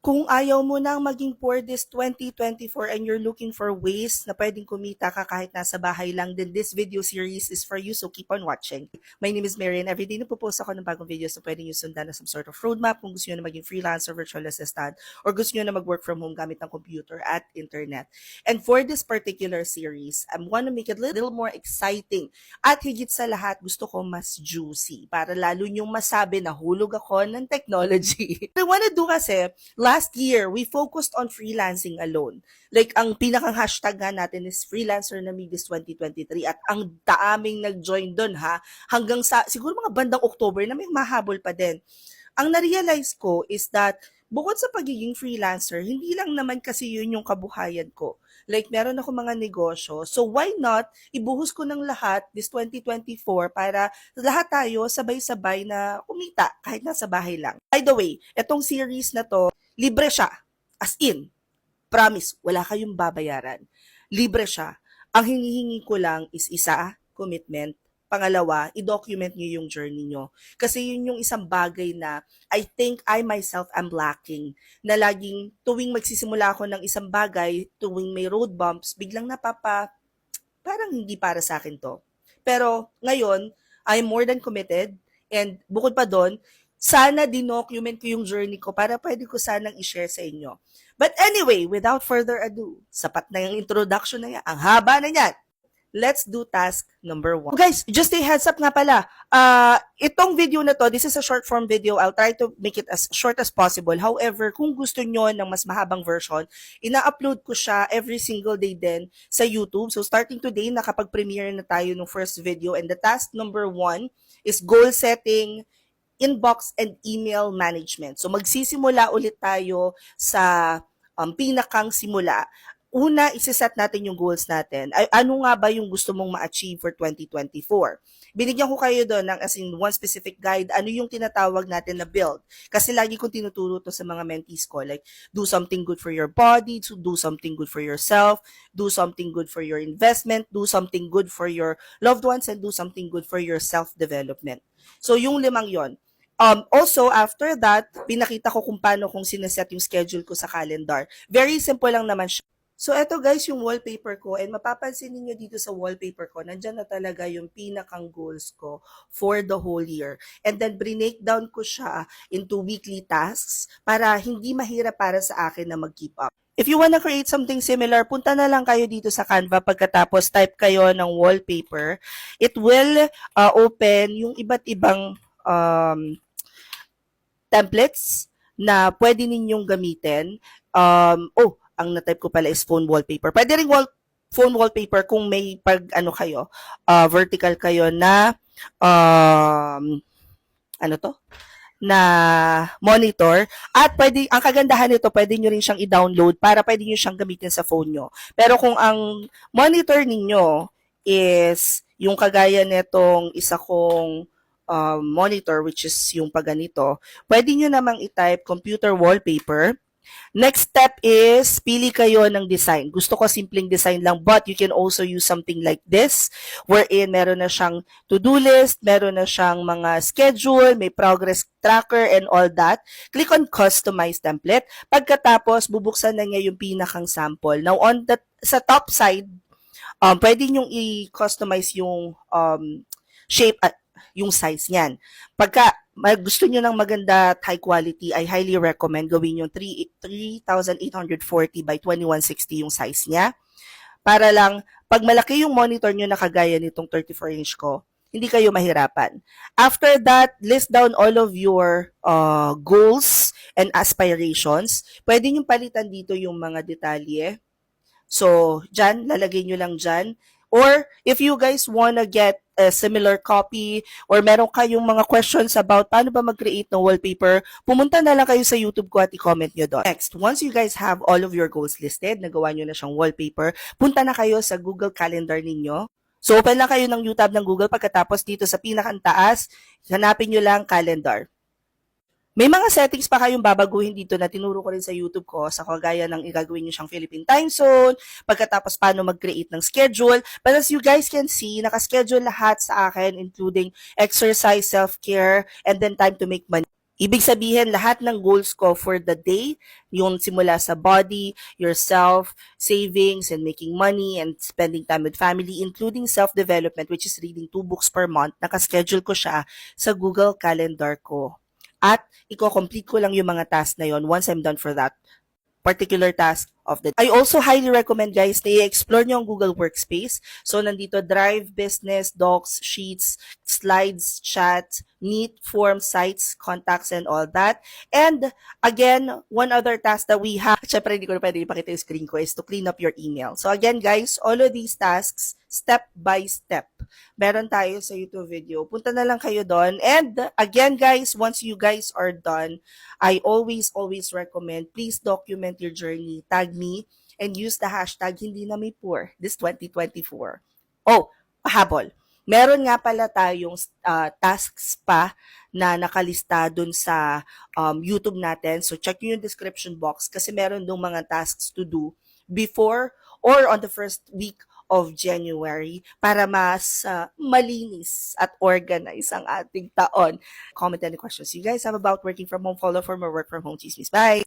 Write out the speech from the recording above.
Kung ayaw mo nang maging poor this 2024 and you're looking for ways na pwedeng kumita ka kahit nasa bahay lang, then this video series is for you, so keep on watching. My name is Mary and everyday nagpo-post ako ng bagong videos na pwedeng yung sundan na some sort of roadmap kung gusto nyo na maging freelancer, virtual assistant, or gusto nyo na mag-work from home gamit ng computer at internet. And for this particular series, I want to make it a little more exciting. At higit sa lahat, gusto ko mas juicy para lalo nyong masabi na hulog ako ng technology. What I want to do kasi, last year, we focused on freelancing alone. Like, ang pinakang hashtag nga natin is Freelancer na Midis 2023 at ang daming nag-join doon ha. Hanggang sa, siguro mga bandang October na may mahabol pa din. Ang na-realize ko is that bukod sa pagiging freelancer, hindi lang naman kasi yun yung kabuhayan ko. Like, meron ako mga negosyo. So, why not ibuhos ko ng lahat this 2024 para lahat tayo sabay-sabay na kumita kahit nasa bahay lang. By the way, etong series na to, libre siya. As in, promise, wala kayong babayaran. Libre siya. Ang hinihingi ko lang is isa, commitment. Pangalawa, i-document nyo yung journey nyo. Kasi yun yung isang bagay na I think I myself am lacking. Na laging tuwing magsisimula ako ng isang bagay, tuwing may road bumps, biglang parang hindi para sa akin to. Pero ngayon, I'm more than committed. And bukod pa doon, sana dinocument ko yung journey ko para pwede ko sanang i-share sa inyo. But anyway, without further ado, sapat na yung introduction na yan. Ang haba na yan. Let's do task number 1. Guys, just a heads up nga pala. Itong video na to, this is a short form video. I'll try to make it as short as possible. However, kung gusto nyo ng mas mahabang version, ina-upload ko siya every single day din sa YouTube. So starting today, nakapag-premiere na tayo ng first video. And the task number 1 is goal setting, inbox, and email management. So magsisimula ulit tayo sa pinakang simula. Una, isiset natin yung goals natin. Ano nga ba yung gusto mong ma-achieve for 2024? Binigyan ko kayo doon ng as in one specific guide, ano yung tinatawag natin na build. Kasi lagi kong tinuturo to sa mga mentees ko, like do something good for your body, to do something good for yourself, do something good for your investment, do something good for your loved ones, and do something good for your self-development. So yung limang yon. Also, after that, pinakita ko kung paano kung sineset yung schedule ko sa calendar. Very simple lang naman siya. So, eto guys yung wallpaper ko and mapapansin niyo dito sa wallpaper ko, nandyan na talaga yung pinakang goals ko for the whole year. And then, breakdown ko siya into weekly tasks para hindi mahirap para sa akin na mag-keep up. If you wanna create something similar, punta na lang kayo dito sa Canva pagkatapos type kayo ng wallpaper. It will open yung iba't ibang templates na pwede ninyong gamitin. Ang na-type ko pala is phone wallpaper. Pwede rin phone wallpaper kung may vertical kayo na na monitor. At pwede, ang kagandahan nito, pwede nyo rin siyang i-download para pwede nyo siyang gamitin sa phone nyo. Pero kung ang monitor ninyo is yung kagaya nitong isa kong monitor, which is yung paganito, pwede nyo namang i-type computer wallpaper. Next step is, pili kayo ng design. Gusto ko simpleng design lang, but you can also use something like this, wherein meron na siyang to-do list, meron na siyang mga schedule, may progress tracker, and all that. Click on Customize Template. Pagkatapos, bubuksan na niya yung pinakang sample. Now, sa top side, pwede nyong i-customize yung shape at yung size niyan. Pagka gusto nyo ng maganda at high quality, I highly recommend gawin yung 3,840 by 2160 yung size niya. Para lang, pag malaki yung monitor nyo na kagaya nitong 34-inch ko, hindi kayo mahirapan. After that, list down all of your goals and aspirations. Pwede nyo palitan dito yung mga detalye. So, dyan, lalagay nyo lang dyan. Or, if you guys wanna get a similar copy or meron kayong mga questions about paano ba mag-create ng wallpaper, pumunta na lang kayo sa YouTube ko at i-comment nyo doon. Next, once you guys have all of your goals listed, nagawa nyo na siyang wallpaper, punta na kayo sa Google Calendar ninyo. So, open lang kayo ng new tab ng Google, pagkatapos dito sa pinakantaas, hanapin nyo lang calendar. May mga settings pa kayong babaguhin dito na tinuro ko rin sa YouTube ko sa kagaya ng igagawin nyo siyang Philippine time zone, pagkatapos paano mag-create ng schedule. But as you guys can see, nakaschedule lahat sa akin including exercise, self-care, and then time to make money. Ibig sabihin, lahat ng goals ko for the day, yung simula sa body, yourself, savings, and making money, and spending time with family, including self-development, which is reading 2 books per month, nakaschedule ko siya sa Google Calendar ko. At i-complete ko lang yung mga tasks na yon once I'm done for that particular task of the day. I also highly recommend guys na i-explore nyo ang Google Workspace. So, nandito Drive, Business, Docs, Sheets, Slides, Chat, Meet, Forms, Sites, Contacts, and all that. And again, one other task that we have, syempre hindi ko na pwede ipakita yung screen ko, is to clean up your email. So again guys, all of these tasks, step by step. Meron tayo sa YouTube video. Punta na lang kayo doon. And again guys, once you guys are done, I always recommend, please document your journey. Tag me and use the hashtag hindi na may poor this 2024. Oh, pahabol. Meron nga pala tayong tasks pa na nakalista dun sa YouTube natin. So check nyo yung description box kasi meron dong mga tasks to do before or on the first week of January para mas malinis at organize ang ating taon. Comment any questions you guys have about working from home, follow for more work from home chismis. Bye!